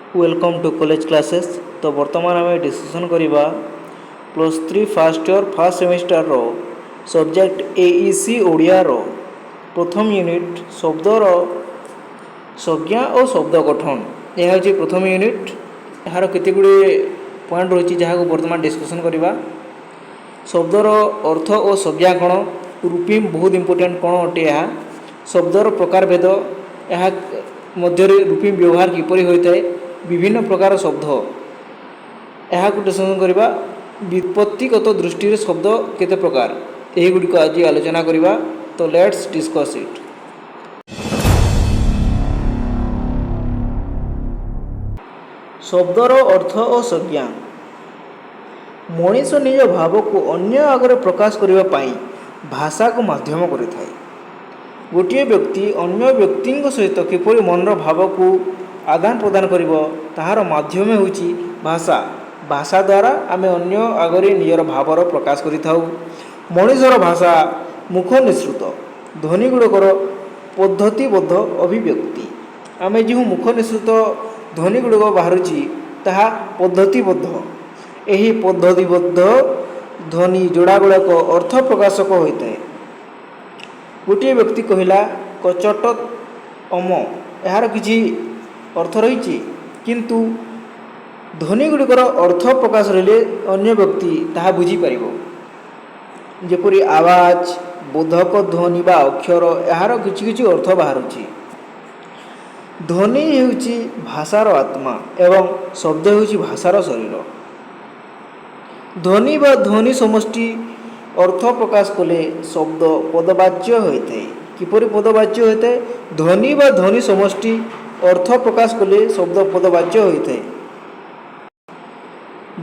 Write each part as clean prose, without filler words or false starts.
Welcome to college classes. तो बर्तमान आम डिस्कसन करवा +3 फास्ट इयर फास्ट सेमिस्टर रो सब्जेक्ट एईसी ओडिया रो प्रथम यूनिट शब्दर संज्ञा और शब्द गठन। यह हूँ प्रथम यूनिट। यार केते गुड़े पॉइंट रही जहाँ बर्तमान डिस्कसन करवा। शब्दर अर्थ और संज्ञा कौन, रूपी बहुत इंपोर्टेंट कौन अटे, यह शब्दर प्रकार भेद, यह मध्य रूपी व्यवहार किपरि होता है, विभिन्न प्रकार शब्द यह डिस्कसन करवा। व्युत्पत्तिगत दृष्टि शब्द केते प्रकार यही गुड़िक आज आलोचना करवा। तो लेट्स डिस्कस इट। शब्दर अर्थ और संज्ञा। मनीष निज भाव को अन्य आगे प्रकाश करने भाषा को माध्यम करें। गोटे व्यक्ति अन्य व्यक्ति सहित किपरि मनर भाव को आदान प्रदान कर ताहार माध्यम होची भाषा। भाषा द्वारा आम अन्य आगे निजर भावर प्रकाश करिथाउ। मनीषर भाषा मुख निसृत ध्वनि गुड़कर पद्धतिबद्ध अभिव्यक्ति। आम जो मुख निसृत ध्वनि गुड़क बाहर ताहा पद्धतिबद्ध। यही पद्धतिबद्ध ध्वनि जोड़ा गुड़ाक अर्थ प्रकाशक होता है। गोटे व्यक्ति कहला कचट अम, यार किसी अर्थ रही किंतु ध्वनि गुड़िकर अर्थ प्रकाश रहिले अन्य व्यक्ति ताहा बुझी पारिबो। जेपरि आवाज बोधक ध्वनि बा अक्षर यार किछि किछि अर्थ बाहरुछि। ध्वनि हेउछि भाषार आत्मा एवं शब्द हेउछि भाषार शरीर। ध्वनि बा ध्वनि समष्टि अर्थ प्रकाश कले शब्द पदवाच्य होता है। किपरि पदवाच्य होता है? ध्वनि बा ध्वनि समष्टि अर्थ प्रकाश कले शब्द पदवाच्य होता है।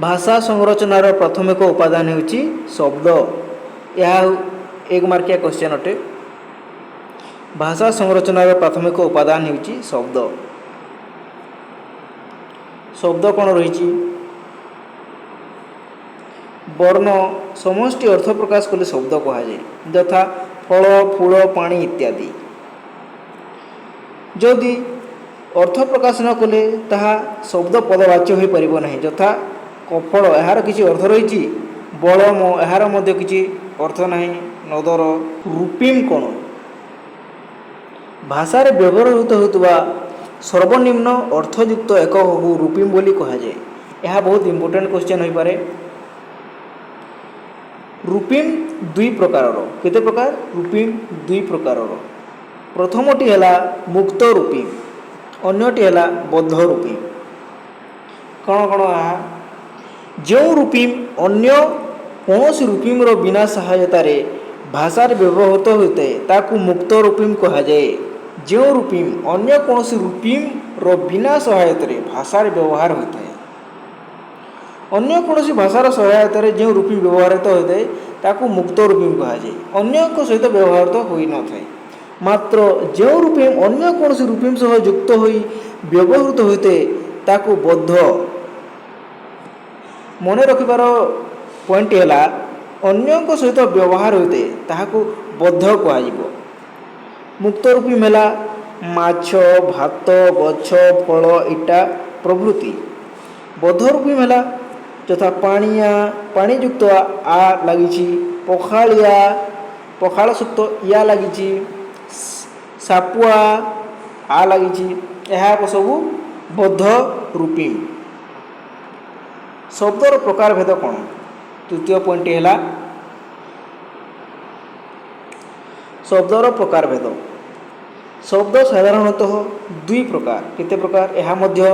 भाषा संरचनार प्राथमिक उपादान हेउछि शब्द। यह एक मार्किया क्वेश्चन अटे। भाषा संरचनार प्राथमिक उपादान हेउछि शब्द। शब्द कौन रही? वर्ण समष्टि अर्थ प्रकाश कले शब्द कहुए, यथा फल फूल पानी इत्यादि। जदि अर्थ प्रकाश न कले ताहा शब्द पदवाच्य हो पारिबो नहीं। यथा कफल यार किसी अर्थ रही, बलम यार मध्य किसी अर्थ नहीं। नदर रूपीम कौन? भाषा व्यवहृत होता सर्वनिम्न अर्थयुक्त एक रूपीम बोली कहुए। यह बहुत इंपोर्टेंट क्वेश्चन हो पारे। रूपीम दुई प्रकार। केते प्रकार? रूपीम दुई प्रकार। प्रथमटी है मुक्त रूपीम, अन्यटी है बद्ध रूपीम। कौन कौन? जो रूपीम अन्य कौन रूपीम बिना सहायता भाषा व्यवहृत होता है ताकू मुक्त रूपीम कहुए। जो रूपीम अन्य कौन रूपीम बिना सहायता भाषा व्यवहार होता है। अन्य कौन भाषार सहायता जो रूपी व्यवहृत होता है ताकू मुक्त रूपीम कहुए। अन्य सहित व्यवहृत हो न था। मात्र जो रूपीम अन्य कौन रूपीम सह युक्त हो व्यवहृत होते ताकू बद्ध। मन रखिबार पॉइंट है अन्य सहित व्यवहार होते ताकू बद्ध कह। मुक्त रूपीम है माछ भात गछ फल इटा प्रभृति। बद्ध रूपीम है यथा पाणिया पानी युक्त आ लगी, पखाड़िया पखाड़ सुक्त या लगी, सापुआ आ लगी। यह सब बद्ध रूपीम। शब्दर प्रकार भेद कौन? तृतीय पॉइंट है शब्दर प्रकार भेद। शब्द साधारणतः दुई प्रकार। केते प्रकार? यह मध्य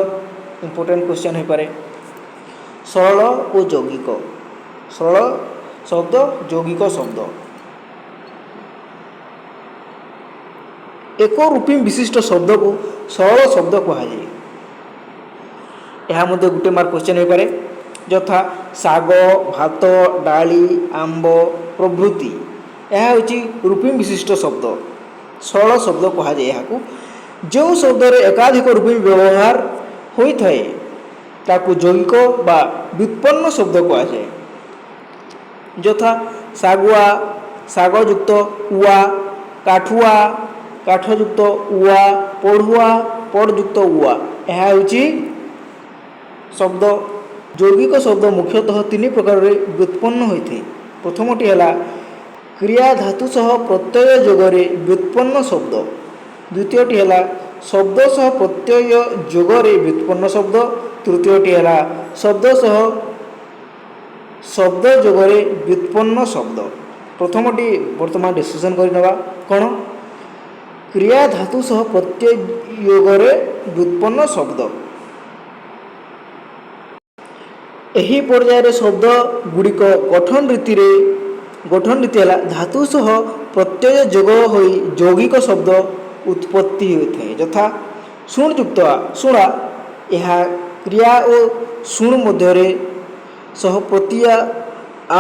इंपोर्टेंट क्वेश्चन हो पारे। सरल और यौगिक। सरल शब्द, यौगिक शब्द। एक रूपीम विशिष्ट शब्द को सरल शब्द कहुए। यह गोटे मार्क क्वेश्चन हो पारे। यथा साग भात डाली आंब प्रभृति। यह हूँ रूपीम विशिष्ट शब्द, सरल शब्द कहुए। यहाँ जो शब्द एकाधिक रूपीम व्यवहार होता है ताकू यौगिक बा व्युत्पन्न शब्द कहुए। यथा सागुआ सागयुक्त उआ, काठुआ काठयुक्त उआ, पढ़ुआ पढ़युक्त उआ। यह हूँ शब्द ଯୌଗିକ ଶବ୍ଦ ମୁଖ୍ୟତଃ ତିନି ପ୍ରକାରରେ ବ୍ୟୁତ୍ପନ୍ନ ହୋଇଥାଏ। ପ୍ରଥମଟି ହେଲା କ୍ରିୟା ଧାତୁ ସହ ପ୍ରତ୍ୟୟ ଯୋଗରେ ବ୍ୟୁତ୍ପନ୍ନ ଶବ୍ଦ। ଦ୍ୱିତୀୟଟି ହେଲା ଶବ୍ଦ ସହ ପ୍ରତ୍ୟୟ ଯୋଗରେ ବ୍ୟୁତ୍ପନ୍ନ ଶବ୍ଦ। ତୃତୀୟଟି ହେଲା ଶବ୍ଦ ସହ ଶବ୍ଦ ଯୋଗରେ ବ୍ୟୁତ୍ପନ୍ନ ଶବ୍ଦ। ପ୍ରଥମଟି ବର୍ତ୍ତମାନ ଡିସ୍କସନ୍ କରିନେବା କ'ଣ? କ୍ରିୟା ଧାତୁ ସହ ପ୍ରତ୍ୟୟ ଯୋଗରେ ବ୍ୟୁତ୍ପନ୍ନ ଶବ୍ଦ। ଏହି ପର୍ଯ୍ୟାୟରେ ଶବ୍ଦ ଗୁଡ଼ିକ ଗଠନ ରୀତି ହେଲା ଧାତୁ ସହ ପ୍ରତ୍ୟୟ ଯୋଗ ହୋଇ ଯୌଗିକ ଶବ୍ଦ ଉତ୍ପତ୍ତି ହୋଇଥାଏ। ଯଥା ଶୁଣ ଯୁକ୍ତ ଶୁଣା, ଏହା କ୍ରିୟା ଓ ଶୁଣ ମଧ୍ୟରେ ସହ ପ୍ରତ୍ୟୟ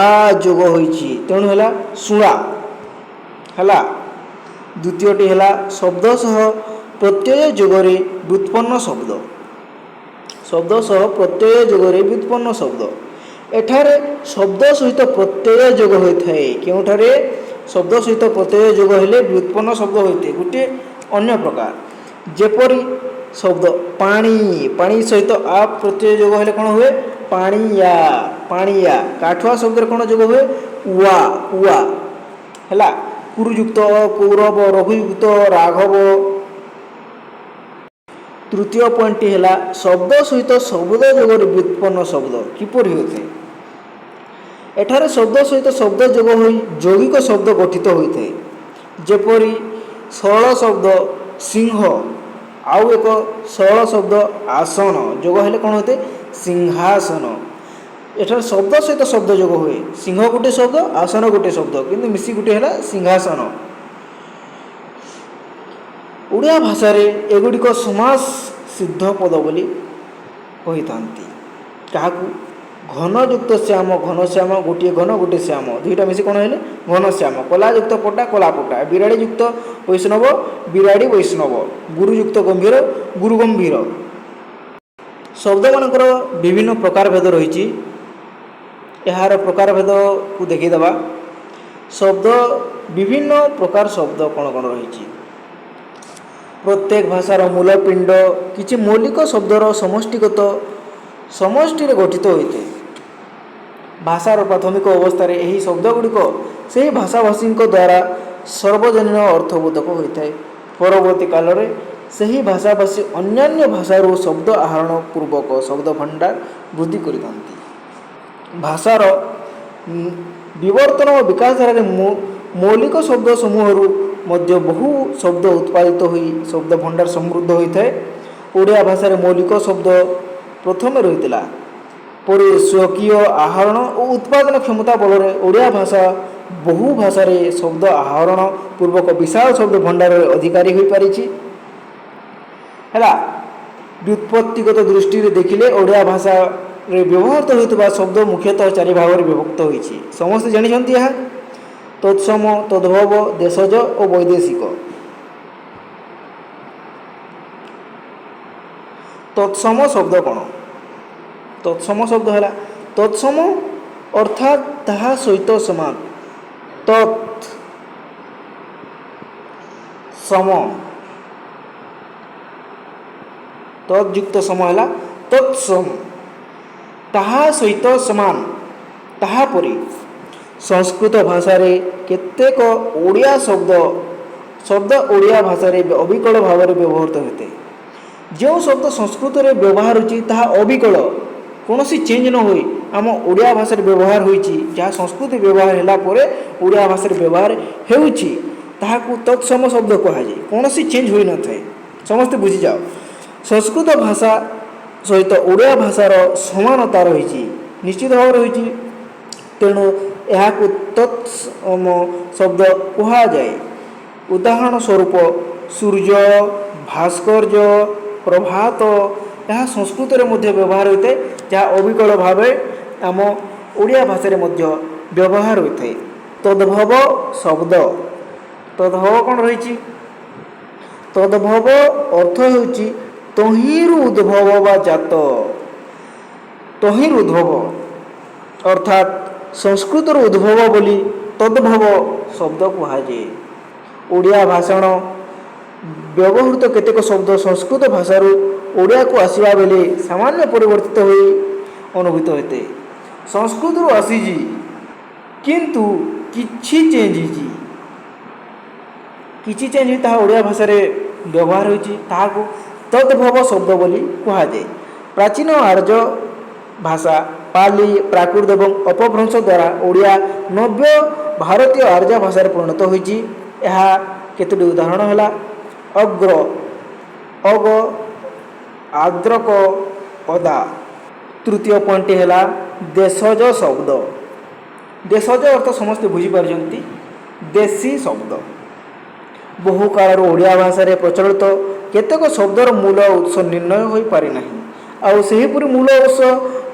ଆ ଯୋଗ ହୋଇଛି, ତେଣୁ ହେଲା ଶୁଣା ହେଲା। ଦ୍ୱିତୀୟଟି ହେଲା ଶବ୍ଦ ସହ ପ୍ରତ୍ୟୟ ଯୋଗରେ ବ୍ୟୁତ୍ପନ୍ନ ଶବ୍ଦ। ଶବ୍ଦ ସହ ପ୍ରତ୍ୟୟ ଯୋଗରେ ବ୍ୟୁତ୍ପନ୍ନ ଶବ୍ଦ। ଏଠାରେ ଶବ୍ଦ ସହିତ ପ୍ରତ୍ୟୟ ଯୋଗ ହୋଇଥାଏ। କେଉଁଠାରେ ଶବ୍ଦ ସହିତ ପ୍ରତ୍ୟୟ ଯୋଗ ହେଲେ ବ୍ୟୁତ୍ପନ୍ନ ଶବ୍ଦ ହୋଇଥାଏ। ଗୋଟିଏ ଅନ୍ୟ ପ୍ରକାର, ଯେପରି ଶବ୍ଦ ପାଣି, ପାଣି ସହିତ ଆ ପ୍ରତ୍ୟୟ ଯୋଗ ହେଲେ କ'ଣ ହୁଏ? ପାଣିଆ, ପାଣିଆ। କାଠୁଆ ଶବ୍ଦରେ କ'ଣ ଯୋଗ ହୁଏ? ଉଆ, ଉଆ ହେଲା। କୁରୁଯୁକ୍ତ କୌରବ, ରଘୁଯୁକ୍ତ ରାଘବ। ତୃତୀୟ ପଏଣ୍ଟଟି ହେଲା ଶବ୍ଦ ସହିତ ଶବ୍ଦ ଯୋଗରେ ବ୍ୟୁତ୍ପନ୍ନ ଶବ୍ଦ କିପରି ହୋଇଥାଏ? ଏଠାରେ ଶବ୍ଦ ସହିତ ଶବ୍ଦ ଯୋଗ ହୋଇ ଯୌଗିକ ଶବ୍ଦ ଗଠିତ ହୋଇଥାଏ। ଯେପରି ସରଳ ଶବ୍ଦ ସିଂହ ଆଉ ଏକ ସରଳ ଶବ୍ଦ ଆସନ ଯୋଗ ହେଲେ କ'ଣ ହୋଇଥାଏ? ସିଂହାସନ। ଏଠାରେ ଶବ୍ଦ ସହିତ ଶବ୍ଦ ଯୋଗ ହୁଏ। ସିଂହ ଗୋଟିଏ ଶବ୍ଦ, ଆସନ ଗୋଟିଏ ଶବ୍ଦ, କିନ୍ତୁ ମିଶି ଗୋଟିଏ ହେଲା ସିଂହାସନ। ଓଡ଼ିଆ ଭାଷାରେ ଏଗୁଡ଼ିକ ସମାସ ସିଦ୍ଧ ପଦ ବୋଲି କହିଥାନ୍ତି। କାହାକୁ? ଘନଯୁକ୍ତ ଶ୍ୟାମ, ଘନଶ୍ୟାମ, ଗୋଟିଏ ଘନ ଗୋଟିଏ ଶ୍ୟାମ, ଦୁଇଟା ମିଶି କ'ଣ ହେଲେ? ଘନଶ୍ୟାମ। କଲାଯୁକ୍ତ ପଟା, କଲାପଟା। ବିରାଡ଼ିଯୁକ୍ତ ବୈଷ୍ଣବ, ବିରାଡ଼ି ବୈଷ୍ଣବ। ଗୁରୁଯୁକ୍ତ ଗମ୍ଭୀର, ଗୁରୁ ଗମ୍ଭୀର। ଶବ୍ଦମାନଙ୍କର ବିଭିନ୍ନ ପ୍ରକାର ଭେଦ ରହିଛି। ଏହାର ପ୍ରକାର ଭେଦକୁ ଦେଖିଦେବା। ଶବ୍ଦ ବିଭିନ୍ନ ପ୍ରକାର ଶବ୍ଦ କ'ଣ କ'ଣ ରହିଛି? ପ୍ରତ୍ୟେକ ଭାଷାର ମୂଳପିଣ୍ଡ କିଛି ମୌଳିକ ଶବ୍ଦର ସମଷ୍ଟିରେ ଗଠିତ ହୋଇଥାଏ। ଭାଷାର ପ୍ରାଥମିକ ଅବସ୍ଥାରେ ଏହି ଶବ୍ଦଗୁଡ଼ିକ ସେହି ଭାଷାଭାଷୀଙ୍କ ଦ୍ୱାରା ସର୍ବଜନୀନ ଅର୍ଥବୋଧକ ହୋଇଥାଏ। ପରବର୍ତ୍ତୀ କାଳରେ ସେହି ଭାଷାଭାଷୀ ଅନ୍ୟାନ୍ୟ ଭାଷାରୁ ଶବ୍ଦ ଆହରଣ ପୂର୍ବକ ଶବ୍ଦ ଭଣ୍ଡାର ବୃଦ୍ଧି କରିଥାନ୍ତି। ଭାଷାର ବିବର୍ତ୍ତନ ଓ ବିକାଶ ଧାରାରେ ମୌଳିକ ଶବ୍ଦ ସମୂହରୁ ମଧ୍ୟ ବହୁ ଶବ୍ଦ ଉତ୍ପାଦିତ ହୋଇ ଶବ୍ଦ ଭଣ୍ଡାର ସମୃଦ୍ଧ ହୋଇଥାଏ। ଓଡ଼ିଆ ଭାଷାରେ ମୌଳିକ ଶବ୍ଦ ପ୍ରଥମେ ରହିଥିଲା, ପରେ ସ୍ୱକୀୟ ଆହରଣ ଓ ଉତ୍ପାଦନ କ୍ଷମତା ବଳରେ ଓଡ଼ିଆ ଭାଷା ବହୁ ଭାଷାରେ ଶବ୍ଦ ଆହରଣ ପୂର୍ବକ ବିଶାଳ ଶବ୍ଦ ଭଣ୍ଡାରରେ ଅଧିକାରୀ ହୋଇପାରିଛି ହେଲା। ବ୍ୟୁତ୍ପତ୍ତିଗତ ଦୃଷ୍ଟିରେ ଦେଖିଲେ ଓଡ଼ିଆ ଭାଷାରେ ବ୍ୟବହୃତ ହେଉଥିବା ଶବ୍ଦ ମୁଖ୍ୟତଃ ଚାରି ଭାଗରେ ବିଭକ୍ତ ହୋଇଛି। ସମସ୍ତେ ଜାଣିଛନ୍ତି ଏହା? ତତ୍ସମ, ତଦ୍ଭବ, ଦେଶଜ ଓ ବୈଦେଶିକ। ତତ୍ସମ ଶବ୍ଦ କ'ଣ? ତତ୍ସମ ଶବ୍ଦ ହେଲା ତତ୍ସମ ଅର୍ଥାତ୍ ତାହା ସହିତ ସମାନ। ତତ୍ ସମ, ତଦ୍ଯୁକ୍ତ ସମ ହେଲା ତତ୍ସମ। ତାହା ସହିତ ସମାନ, ତାହା ପରି। ସଂସ୍କୃତ ଭାଷାରେ କେତେକ ଓଡ଼ିଆ ଶବ୍ଦ ଓଡ଼ିଆ ଭାଷାରେ ଅବିକଳ ଭାବରେ ବ୍ୟବହୃତ ହୋଇଥାଏ। ଯେଉଁ ଶବ୍ଦ ସଂସ୍କୃତରେ ବ୍ୟବହାର ହେଉଛି ତାହା ଅବିକଳ, କୌଣସି ଚେଞ୍ଜ ନ ହୋଇ ଆମ ଓଡ଼ିଆ ଭାଷାରେ ବ୍ୟବହାର ହୋଇଛି। ଯାହା ସଂସ୍କୃତି ବ୍ୟବହାର ହେଲା ପରେ ଓଡ଼ିଆ ଭାଷାରେ ବ୍ୟବହାର ହେଉଛି ତାହାକୁ ତତ୍ସମ ଶବ୍ଦ କୁହାଯାଏ। କୌଣସି ଚେଞ୍ଜ ହୋଇନଥାଏ। ସମସ୍ତେ ବୁଝିଯାଅ। ସଂସ୍କୃତ ଭାଷା ସହିତ ଓଡ଼ିଆ ଭାଷାର ସମାନତା ରହିଛି, ନିଶ୍ଚିତ ଭାବରେ ରହିଛି। ତେଣୁ ଏହାକୁ ତତ୍ସମ ଶବ୍ଦ କୁହାଯାଏ। ଉଦାହରଣ ସ୍ୱରୂପ ସୂର୍ଯ୍ୟ, ଭାସ୍କର୍ଯ୍ୟ, ପ୍ରଭାତ ଏହା ସଂସ୍କୃତରେ ମଧ୍ୟ ବ୍ୟବହାର ହୋଇଥାଏ, ଯାହା ଅବିକଳ ଭାବେ ଆମ ଓଡ଼ିଆ ଭାଷାରେ ମଧ୍ୟ ବ୍ୟବହାର ହୋଇଥାଏ। ତଦ୍ଭବ ଶବ୍ଦ, ତଦ୍ଭବ କ'ଣ ରହିଛି? ତଦ୍ଭବ ଅର୍ଥ ହେଉଛି ତହିଁରୁ ଉଦ୍ଭବ ବା ଜାତ। ତହିଁରୁ ଉଦ୍ଭବ ଅର୍ଥାତ୍ ସଂସ୍କୃତର ଉଦ୍ଭବ ବୋଲି ତଦ୍ଭବ ଶବ୍ଦ କୁହାଯାଏ। ଓଡ଼ିଆ ଭାଷାର ବ୍ୟବହୃତ କେତେକ ଶବ୍ଦ ସଂସ୍କୃତ ଭାଷାରୁ ଓଡ଼ିଆକୁ ଆସିବା ବେଳେ ସାମାନ୍ୟ ପରିବର୍ତ୍ତିତ ହୋଇ ଅନୁଭୂତ ହୋଇଥାଏ। ସଂସ୍କୃତରୁ ଆସିଛି କିନ୍ତୁ କିଛି ଚେଞ୍ଜ ହେଇଛି, କିଛି ଚେଞ୍ଜ ହୋଇ ତାହା ଓଡ଼ିଆ ଭାଷାରେ ବ୍ୟବହାର ହୋଇଛି। ତାହାକୁ ତଦ୍ଭବ ଶବ୍ଦ ବୋଲି କୁହାଯାଏ। ପ୍ରାଚୀନ ଆର୍ଯ୍ୟ ଭାଷା ପାଲି ପ୍ରାକୃତ ଏବଂ ଅପଭ୍ରଂଶ ଦ୍ୱାରା ଓଡ଼ିଆ ନବ୍ୟ ଭାରତୀୟ ଆର୍ଯ୍ୟ ଭାଷାରେ ପରିଣତ ହୋଇଛି। ଏହା କେତୋଟି ଉଦାହରଣ ହେଲା ଅଗ୍ର, ଅଗ, ଆଦ୍ରକ, ଅଦା। ତୃତୀୟ ପଏଣ୍ଟଟି ହେଲା ଦେଶଜ ଶବ୍ଦ। ଦେଶଜ ଅର୍ଥ ସମସ୍ତେ ବୁଝିପାରୁଛନ୍ତି, ଦେଶୀ ଶବ୍ଦ। ବହୁ କାଳରୁ ଓଡ଼ିଆ ଭାଷାରେ ପ୍ରଚଳିତ କେତେକ ଶବ୍ଦର ମୂଳ ଉତ୍ସ ନିର୍ଣ୍ଣୟ ହୋଇପାରିନାହିଁ, ଆଉ ସେହିପରି ମୂଳ ଉତ୍ସ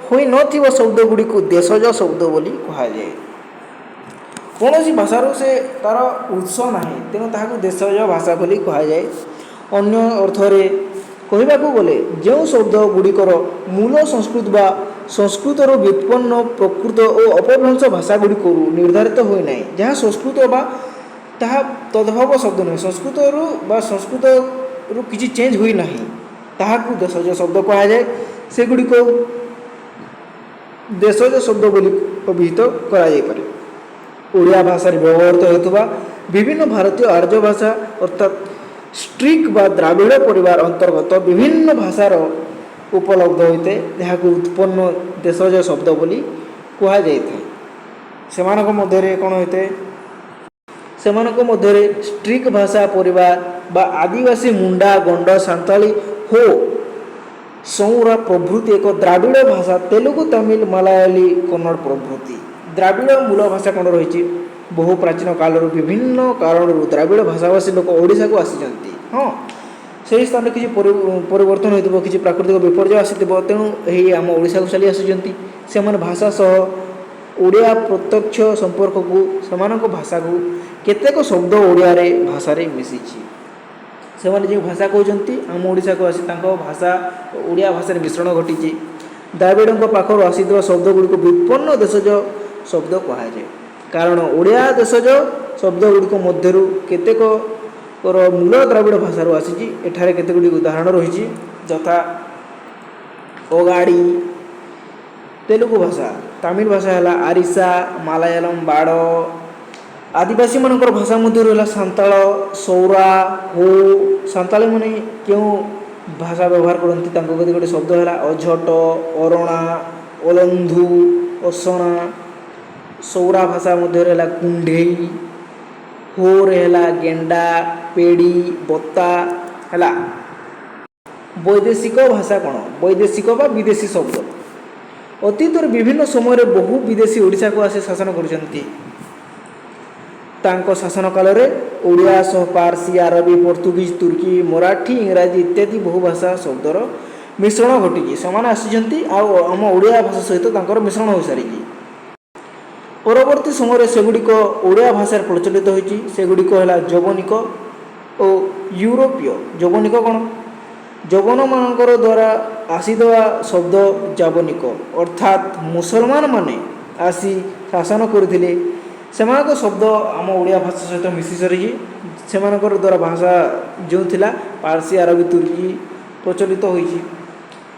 ହୋଇନଥିବା ଶବ୍ଦ ଗୁଡ଼ିକୁ ଦେଶଜ ଶବ୍ଦ ବୋଲି କୁହାଯାଏ। କୌଣସି ଭାଷାରୁ ସେ ତା'ର ଉତ୍ସ ନାହିଁ, ତେଣୁ ତାହାକୁ ଦେଶଜ ଭାଷା ବୋଲି କୁହାଯାଏ। ଅନ୍ୟ ଅର୍ଥରେ କହିବାକୁ ଗଲେ ଯେଉଁ ଶବ୍ଦ ଗୁଡ଼ିକର ମୂଳ ସଂସ୍କୃତ ବା ସଂସ୍କୃତରୁ ବ୍ୟୁତ୍ପନ୍ନ ପ୍ରକୃତ ଓ ଅପଭ୍ରଂଶ ଭାଷା ଗୁଡ଼ିକରୁ ନିର୍ଦ୍ଧାରିତ ହୋଇନାହିଁ, ଯାହା ସଂସ୍କୃତ ବା ତାହା ତଦ୍ଭବ ଶବ୍ଦ ନୁହେଁ, ସଂସ୍କୃତରୁ ବା ସଂସ୍କୃତରୁ କିଛି ଚେଞ୍ଜ ହୋଇନାହିଁ, ତାହାକୁ ଦେଶଜ ଶବ୍ଦ କୁହାଯାଏ। ସେଗୁଡ଼ିକ ଦେଶଜ ଶବ୍ଦ ବୋଲି ଅଭିହିତ କରାଯାଇପାରେ। ଓଡ଼ିଆ ଭାଷାରେ ବ୍ୟବହୃତ ହେଉଥିବା ବିଭିନ୍ନ ଭାରତୀୟ ଆର୍ଯ୍ୟ ଭାଷା ଅର୍ଥାତ୍ ଷ୍ଟ୍ରିକ୍ ବା ଦ୍ରାବିଡ଼ ପରିବାର ଅନ୍ତର୍ଗତ ବିଭିନ୍ନ ଭାଷାର ଉପଲବ୍ଧ ହୋଇଥାଏ, ଯାହାକୁ ଉତ୍ପନ୍ନ ଦେଶଜ ଶବ୍ଦ ବୋଲି କୁହାଯାଇଥାଏ। ସେମାନଙ୍କ ମଧ୍ୟରେ କ'ଣ ହୋଇଥାଏ? ସେମାନଙ୍କ ମଧ୍ୟରେ ଷ୍ଟ୍ରିକ୍ ଭାଷା ପରିବାର ବା ଆଦିବାସୀ ମୁଣ୍ଡା ଗଣ୍ଡ ସାନ୍ତାଳୀ ହୋ ସଉରା ପ୍ରଭୃତି ଏକ ଦ୍ରାବିଡ଼ ଭାଷା ତେଲୁଗୁ ତାମିଲ ମାଲାୟାଲୀ କନ୍ନଡ଼ ପ୍ରଭୃତି। ଦ୍ରାବିଡ଼ ମୂଳ ଭାଷା କ'ଣ ରହିଛି? ବହୁ ପ୍ରାଚୀନ କାଳରୁ ବିଭିନ୍ନ କାରଣରୁ ଦ୍ରାବିଡ଼ ଭାଷାଭାଷୀ ଲୋକ ଓଡ଼ିଶାକୁ ଆସିଛନ୍ତି। ହଁ, ସେହି ସ୍ଥାନରେ କିଛି ପରିବର୍ତ୍ତନ ହୋଇଥିବ, କିଛି ପ୍ରାକୃତିକ ବିପର୍ଯ୍ୟୟ ଆସିଥିବ, ତେଣୁ ଏହି ଆମ ଓଡ଼ିଶାକୁ ଚାଲି ଆସୁଛନ୍ତି। ସେମାନେ ଭାଷା ସହ ଓଡ଼ିଆ ପ୍ରତ୍ୟକ୍ଷ ସମ୍ପର୍କକୁ ସେମାନଙ୍କ ଭାଷାକୁ କେତେକ ଶବ୍ଦ ଓଡ଼ିଆରେ ଭାଷାରେ ମିଶିଛି। ସେମାନେ ଯେଉଁ ଭାଷା କହୁଛନ୍ତି ଆମ ଓଡ଼ିଶାକୁ ଆସି ତାଙ୍କ ଭାଷା ଓଡ଼ିଆ ଭାଷାରେ ମିଶ୍ରଣ ଘଟିଛି। ଦ୍ରାବିଡ଼ଙ୍କ ପାଖରୁ ଆସିଥିବା ଶବ୍ଦ ଗୁଡ଼ିକୁ ବ୍ୟୁତ୍ପନ୍ନ ଦେଶଜ ଶବ୍ଦ କୁହାଯାଏ, କାରଣ ଓଡ଼ିଆ ଦେଶଜ ଶବ୍ଦ ଗୁଡ଼ିକ ମଧ୍ୟରୁ କେତେକର ମୂଳ ଦ୍ରାବିଡ଼ ଭାଷାରୁ ଆସିଛି। ଏଠାରେ କେତେଗୁଡ଼ିଏ ଉଦାହରଣ ରହିଛି, ଯଥା ଅଗାଡ଼ି ତେଲୁଗୁ ଭାଷା, ତାମିଲ ଭାଷା ହେଲା ଆରିସା, ମାଲାୟାଲମ ବାଡ଼। ଆଦିବାସୀମାନଙ୍କର ଭାଷା ମଧ୍ୟରୁ ହେଲା ସାନ୍ତାଳ, ସଉରା, ହୋ। ସାନ୍ତାଳୀମାନେ କେଉଁ ଭାଷା ବ୍ୟବହାର କରନ୍ତି, ତାଙ୍କ କେତେଗୁଡ଼ିଏ ଶବ୍ଦ ହେଲା ଅଝଟ, ଅରଣା, ଅଲନ୍ଧୁ, ଅସଣା। ସଉରା ଭାଷା ମଧ୍ୟରେ ହେଲା କୁଣ୍ଢେଇ। ହୋରେ ହେଲା ଗେଣ୍ଡା, ପେଡ଼ି, ବତା ହେଲା। ବୈଦେଶିକ ଭାଷା କ'ଣ? ବୈଦେଶିକ ବା ବିଦେଶୀ ଶବ୍ଦ। ଅତୀତରେ ବିଭିନ୍ନ ସମୟରେ ବହୁ ବିଦେଶୀ ଓଡ଼ିଶାକୁ ଆସି ଶାସନ କରିଛନ୍ତି। ତାଙ୍କ ଶାସନ କାଳରେ ଓଡ଼ିଆ ସହ ପାର୍ସୀ, ଆରବୀ, ପର୍ତ୍ତୁଗୀଜ, ତୁର୍କୀ, ମରାଠୀ, ଇଂରାଜୀ ଇତ୍ୟାଦି ବହୁ ଭାଷା ଶବ୍ଦର ମିଶ୍ରଣ ଘଟିଛି। ସେମାନେ ଆସିଛନ୍ତି ଆଉ ଆମ ଓଡ଼ିଆ ଭାଷା ସହିତ ତାଙ୍କର ମିଶ୍ରଣ ହୋଇସାରିଛି। ପରବର୍ତ୍ତୀ ସମୟରେ ସେଗୁଡ଼ିକ ଓଡ଼ିଆ ଭାଷାରେ ପ୍ରଚଳିତ ହୋଇଛି। ସେଗୁଡ଼ିକ ହେଲା ଯବନିକ ଓ ୟୁରୋପୀୟ। ଯବନିକ କ'ଣ? ଯବନମାନଙ୍କର ଦ୍ୱାରା ଆସିଥିବା ଶବ୍ଦ ଯାବନିକ, ଅର୍ଥାତ୍ ମୁସଲମାନମାନେ ଆସି ଶାସନ କରିଥିଲେ। ସେମାନଙ୍କ ଶବ୍ଦ ଆମ ଓଡ଼ିଆ ଭାଷା ସହିତ ମିଶି ସାରିଛି। ସେମାନଙ୍କର ଦ୍ୱାରା ଭାଷା ଯେଉଁ ଥିଲା ପାର୍ସୀ, ଆରବୀ, ତୁର୍କୀ ପ୍ରଚଳିତ ହୋଇଛି।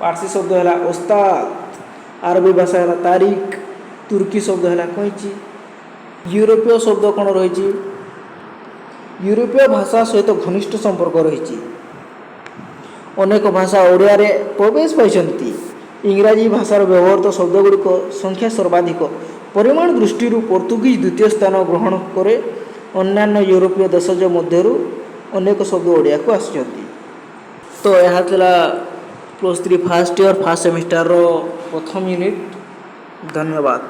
ପାର୍ସୀ ଶବ୍ଦ ହେଲା ଓସ୍ତାଦ, ଆରବୀ ଭାଷା ହେଲା ତାରିଖ, ତୁର୍କୀ ଶବ୍ଦ ହେଲା କଇଁଚି। ୟୁରୋପୀୟ ଶବ୍ଦ କ'ଣ ରହିଛି? ୟୁରୋପୀୟ ଭାଷା ସହିତ ଘନିଷ୍ଠ ସମ୍ପର୍କ ରହିଛି। ଅନେକ ଭାଷା ଓଡ଼ିଆରେ ପ୍ରବେଶ ପାଇଛନ୍ତି। ଇଂରାଜୀ ଭାଷାର ବ୍ୟବହୃତ ଶବ୍ଦଗୁଡ଼ିକ ସଂଖ୍ୟା ସର୍ବାଧିକ। ପରିମାଣ ଦୃଷ୍ଟିରୁ ପର୍ତ୍ତୁଗୀଜ ଦ୍ୱିତୀୟ ସ୍ଥାନ ଗ୍ରହଣ କରେ। ଅନ୍ୟାନ୍ୟ ୟୁରୋପୀୟ ଦେଶଜ ମଧ୍ୟରୁ ଅନେକ ଶବ୍ଦ ଓଡ଼ିଆକୁ ଆସିଛନ୍ତି। ତ ଏହା ଥିଲା +3 ଫାର୍ଷ୍ଟ ଇୟର୍ ଫାର୍ଷ୍ଟ ସେମିଷ୍ଟାରର ପ୍ରଥମ ୟୁନିଟ୍। ଧନ୍ୟବାଦ।